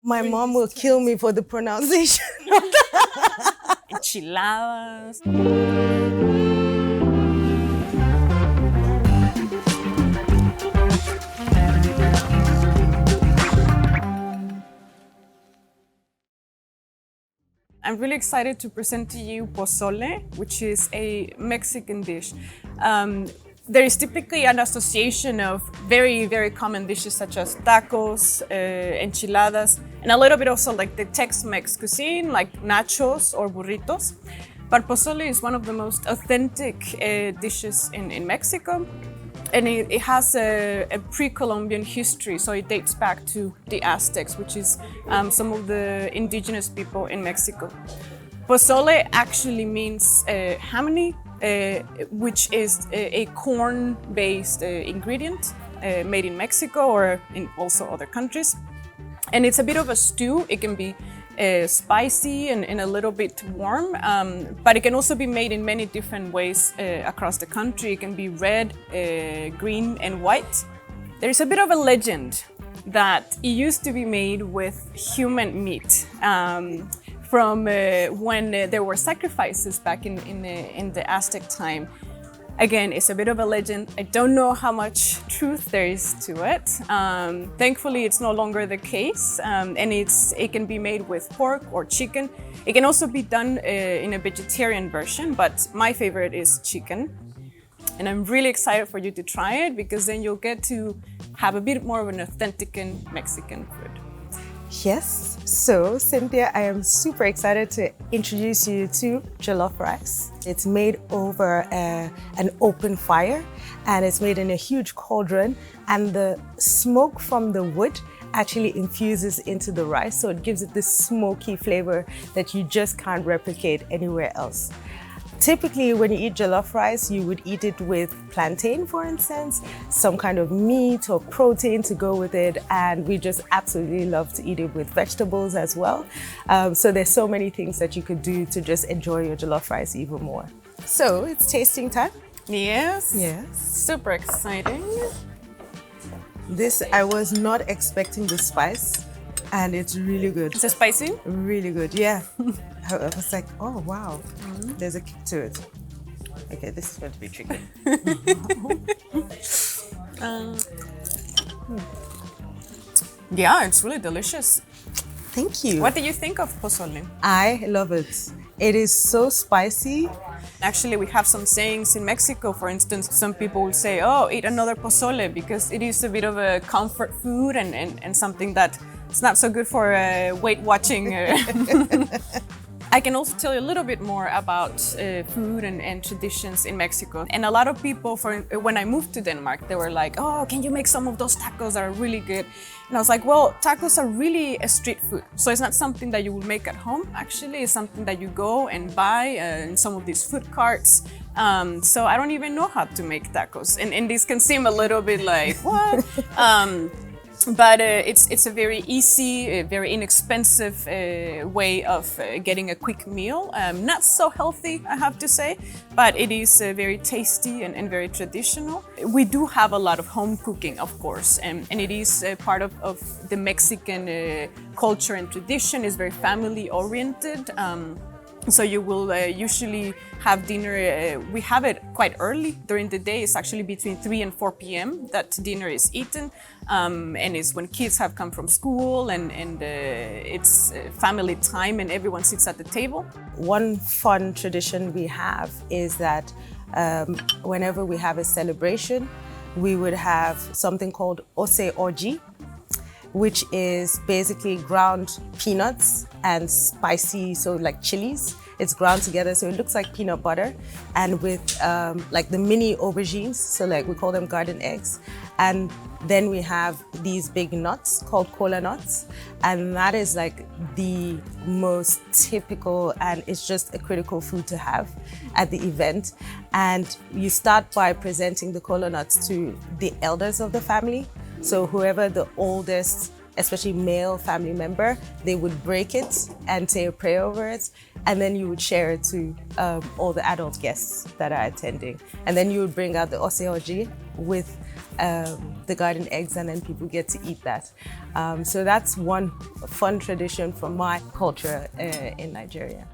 My mom will kill me for the pronunciation. Enchiladas. I'm really excited to present to you pozole, which is a Mexican dish. There is typically an association of very, very common dishes such as tacos, enchiladas, and a little bit also like the Tex-Mex cuisine, like nachos or burritos. But pozole is one of the most authentic dishes in Mexico. And it has a pre-Columbian history, so it dates back to the Aztecs, which is some of the indigenous people in Mexico. Pozole actually means hamony, which is a corn-based ingredient made in Mexico or in also other countries. And it's a bit of a stew. It can be spicy and a little bit warm, but it can also be made in many different ways across the country. It can be red, green, and white. There's a bit of a legend that it used to be made with human meat. From when there were sacrifices back in the Aztec time. Again, it's a bit of a legend. I don't know how much truth there is to it. Thankfully, it's no longer the case, and it can be made with pork or chicken. It can also be done in a vegetarian version, but my favorite is chicken. And I'm really excited for you to try it because then you'll get to have a bit more of an authentic Mexican food. Yes, so Cynthia, I am super excited to introduce you to jollof rice. It's made over an open fire and it's made in a huge cauldron, and the smoke from the wood actually infuses into the rice, so it gives it this smoky flavor that you just can't replicate anywhere else. Typically, when you eat jollof rice, you would eat it with plantain, for instance, some kind of meat or protein to go with it, and we just absolutely love to eat it with vegetables as well. So there's so many things that you could do to just enjoy your jollof rice even more. So it's tasting time. Yes. Yes. Super exciting. This, I was not expecting the spice, and it's really good. Is it spicy? Really good, yeah. I was like, oh wow, there's a kick to it. Okay, this is going to be tricky. Yeah, it's really delicious. Thank you. What do you think of pozole? I love it. It is so spicy. Actually, we have some sayings in Mexico. For instance, some people will say, oh, eat another pozole, because it is a bit of a comfort food and something that it's not so good for weight watching. I can also tell you a little bit more about food and traditions in Mexico. And a lot of people, when I moved to Denmark, they were like, oh, can you make some of those tacos that are really good? And I was like, well, tacos are really a street food. So it's not something that you will make at home, actually. It's something that you go and buy in some of these food carts. So I don't even know how to make tacos. And this can seem a little bit like, what? But it's a very easy, very inexpensive way of getting a quick meal. Not so healthy, I have to say, but it is very tasty and very traditional. We do have a lot of home cooking, of course, and it is part of the Mexican culture and tradition. It's very family oriented. So you will usually have dinner, we have it quite early during the day. It's actually between 3 and 4 p.m. that dinner is eaten. And it's when kids have come from school and it's family time and everyone sits at the table. One fun tradition we have is that whenever we have a celebration, we would have something called ose orji, which is basically ground peanuts and spicy, so like chilies. It's ground together, so it looks like peanut butter, and with like the mini aubergines, so like we call them garden eggs. And then we have these big nuts called cola nuts, and that is like the most typical, and it's just a critical food to have at the event. And you start by presenting the cola nuts to the elders of the family. So whoever the oldest, especially male family member, they would break it and say a prayer over it, and then you would share it to all the adult guests that are attending. And then you would bring out the ose orji with the garden eggs, and then people get to eat that. So that's one fun tradition from my culture in Nigeria.